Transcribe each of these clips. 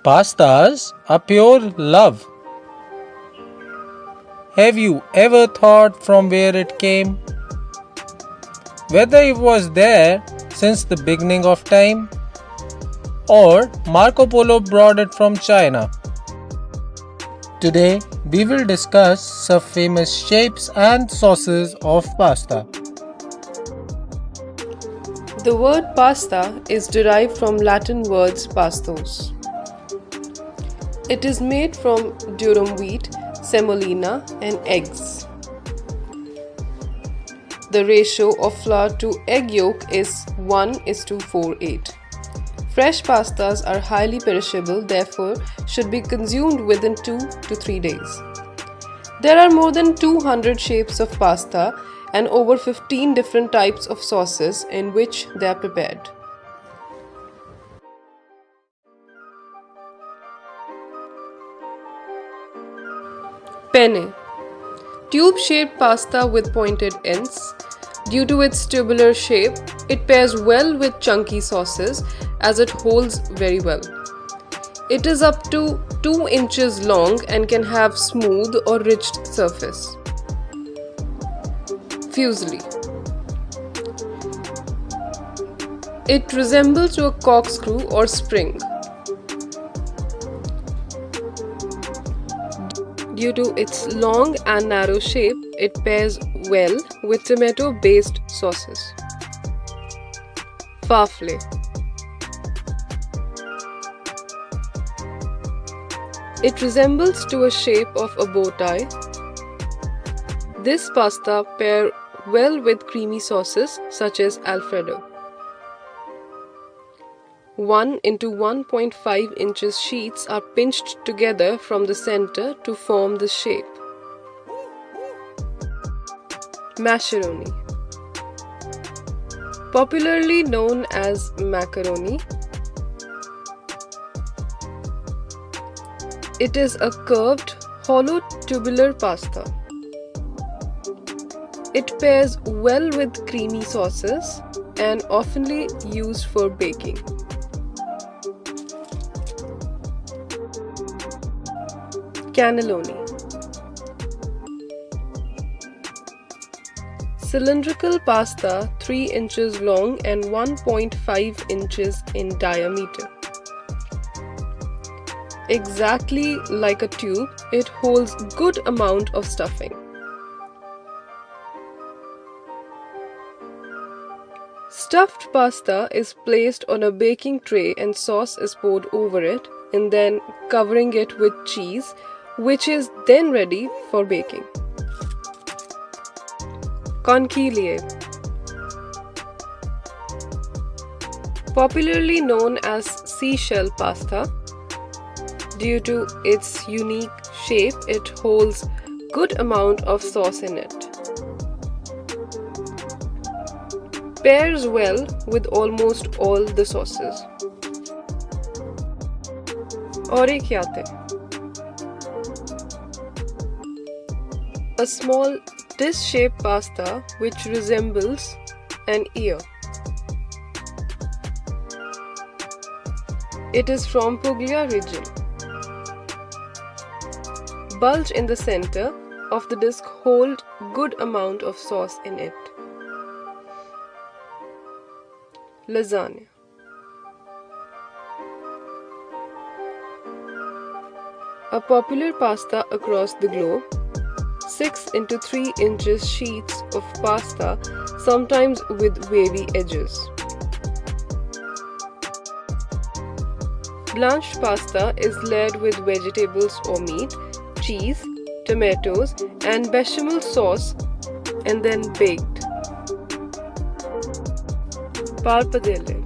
Pastas are pure love. Have you ever thought from where it came? Whether it was there since the beginning of time or Marco Polo brought it from China. Today we will discuss some famous shapes and sauces of pasta. The word pasta is derived from Latin words pastos. It is made from durum wheat, semolina and eggs. The ratio of flour to egg yolk is 1:48. Fresh pastas are highly perishable, therefore should be consumed within 2 to 3 days. There are more than 200 shapes of pasta and over 15 different types of sauces in which they are prepared. Penne. Tube-shaped pasta with pointed ends. Due to its tubular shape, it pairs well with chunky sauces as it holds very well. It is up to 2 inches long and can have smooth or ridged surface. Fusilli. It resembles to a corkscrew or spring. Due to its long and narrow shape, it pairs well with tomato-based sauces. Farfalle. It resembles to a shape of a bow tie. This pasta pair well with creamy sauces such as ALFREDO. 1 into 1.5 inches sheets are pinched together from the center to form the shape. Macaroni. Popularly known as macaroni, it is a curved, hollow tubular pasta. It pairs well with creamy sauces and oftenly used for baking. Cannelloni. Cylindrical pasta 3 inches long and 1.5 inches in diameter. Exactly like a tube, it holds good amount of stuffing. Stuffed pasta is placed on a baking tray and sauce is poured over it and then covering it with cheese, which is then ready for baking. Conchiglie. Popularly known as seashell pasta, due to its unique shape, it holds good amount of sauce in it. Pairs well with almost all the sauces. Orecchiette. A small dish-shaped pasta which resembles an ear. It is from Puglia region. Bulge in the center of the disc hold good amount of sauce in it. Lasagna. A popular pasta across the globe. 6 into 3 inches sheets of pasta, sometimes with wavy edges. Blanched pasta is layered with vegetables or meat, cheese, tomatoes and bechamel sauce and then baked. Farfalle.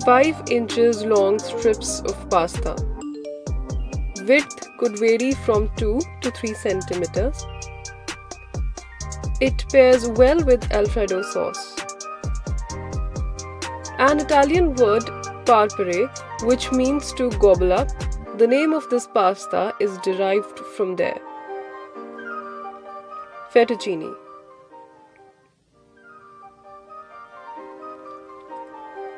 5 inches long strips of pasta. Width could vary from 2 to 3 centimeters. It pairs well with Alfredo sauce. An Italian word, parpere, which means to gobble up, the name of this pasta is derived from there. Fettuccine.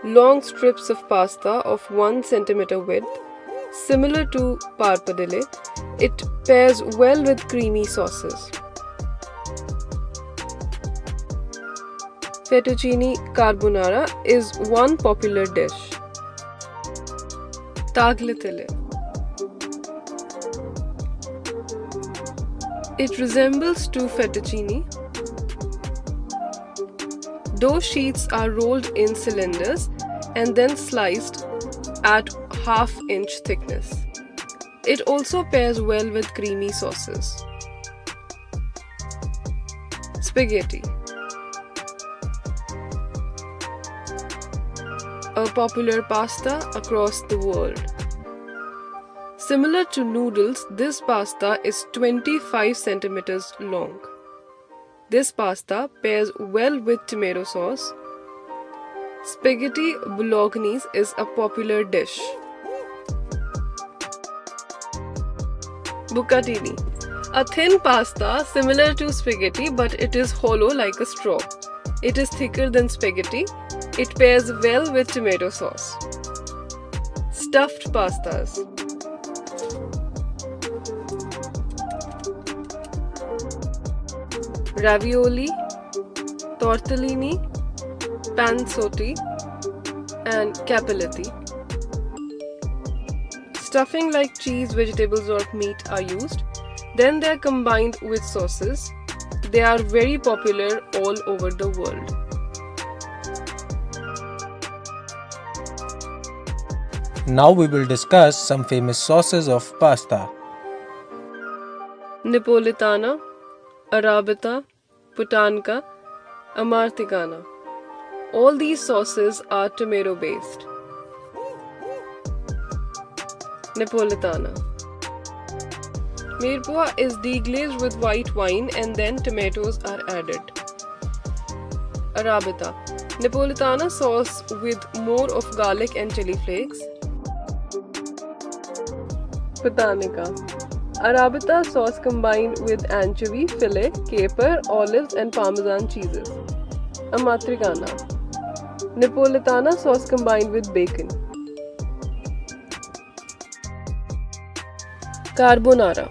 long strips of pasta of 1 centimeter width, similar to farfalle. It pairs well with creamy sauces. Fettuccine carbonara is one popular dish. Tagliatelle. It resembles to fettuccine. Dough sheets are rolled in cylinders and then sliced at half-inch thickness. It also pairs well with creamy sauces. Spaghetti. A popular pasta across the world. Similar to noodles, this pasta is 25 centimeters long. This pasta pairs well with tomato sauce. Spaghetti bolognese is a popular dish. Bucatini. A thin pasta similar to spaghetti, but it is hollow like a straw. It is thicker than spaghetti. It pairs well with tomato sauce. Stuffed pastas. Ravioli, tortellini, pansoti, and capelletti. Stuffing like cheese, vegetables, or meat are used. Then they are combined with sauces. They are very popular all over the world. Now we will discuss some famous sauces of pasta. Napolitana, ARRABITA, Puttanica, Amarticana. All these sauces are tomato based. Napolitana. Mirepoix is deglazed with white wine and then tomatoes are added. ARRABITA. Napolitana sauce with more of garlic and chili flakes. Puttanica. ARRABITA sauce combined with anchovy, filet, caper, olives and parmesan cheeses. Amarticana. Napolitana sauce combined with bacon. Carbonara.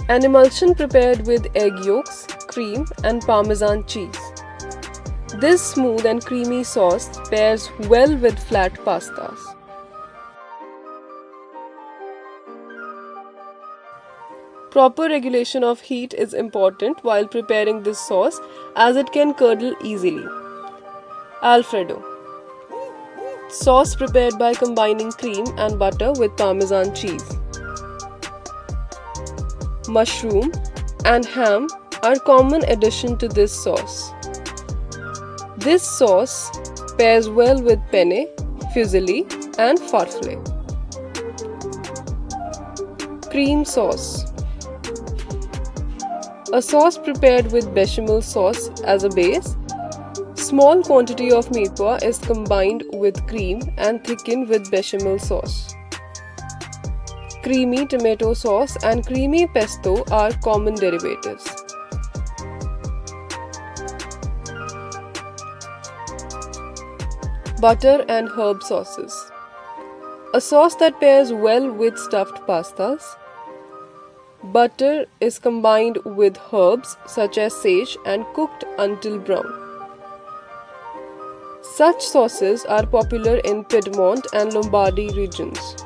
An emulsion prepared with egg yolks, cream and parmesan cheese. This smooth and creamy sauce pairs well with flat pastas. Proper regulation of heat is important while preparing this sauce as it can curdle easily. ALFREDO. Sauce prepared by combining cream and butter with parmesan cheese. Mushroom and ham are common addition to this sauce. This sauce pairs well with penne, fusilli and farfalle. Cream sauce. A sauce prepared with bechamel sauce as a base. Small quantity of mirepoix is combined with cream and thickened with bechamel sauce. Creamy tomato sauce and creamy pesto are common derivatives. Butter and herb sauces. A sauce that pairs well with stuffed pastas. Butter is combined with herbs such as sage and cooked until brown. Such sauces are popular in Piedmont and Lombardy regions.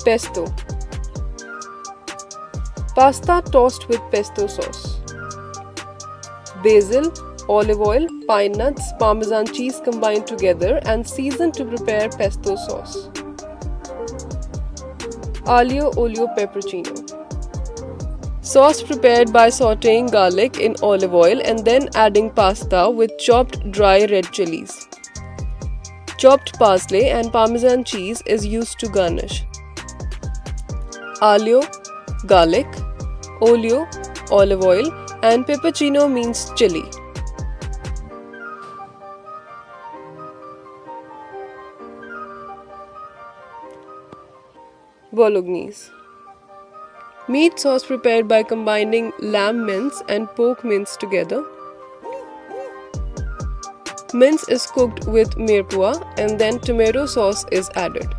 Pesto. Pasta tossed with pesto sauce. Basil, olive oil, pine nuts, parmesan cheese combined together and seasoned to prepare pesto sauce. Aglio olio pepperoncino. Sauce prepared by sauteing garlic in olive oil and then adding pasta with chopped dry red chilies. Chopped parsley and parmesan cheese is used to garnish. Aglio, garlic, olio, olive oil, and pepperoncino means chili. Bolognese. Meat sauce prepared by combining lamb mince and pork mince together. Mince is cooked with mirepoix and then tomato sauce is added.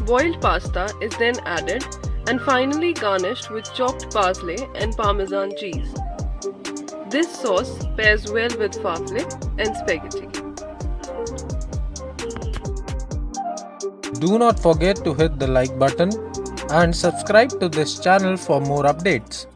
Boiled pasta is then added and finally garnished with chopped parsley and parmesan cheese. This sauce pairs well with farfalle and spaghetti. Do not forget to hit the like button and subscribe to this channel for more updates.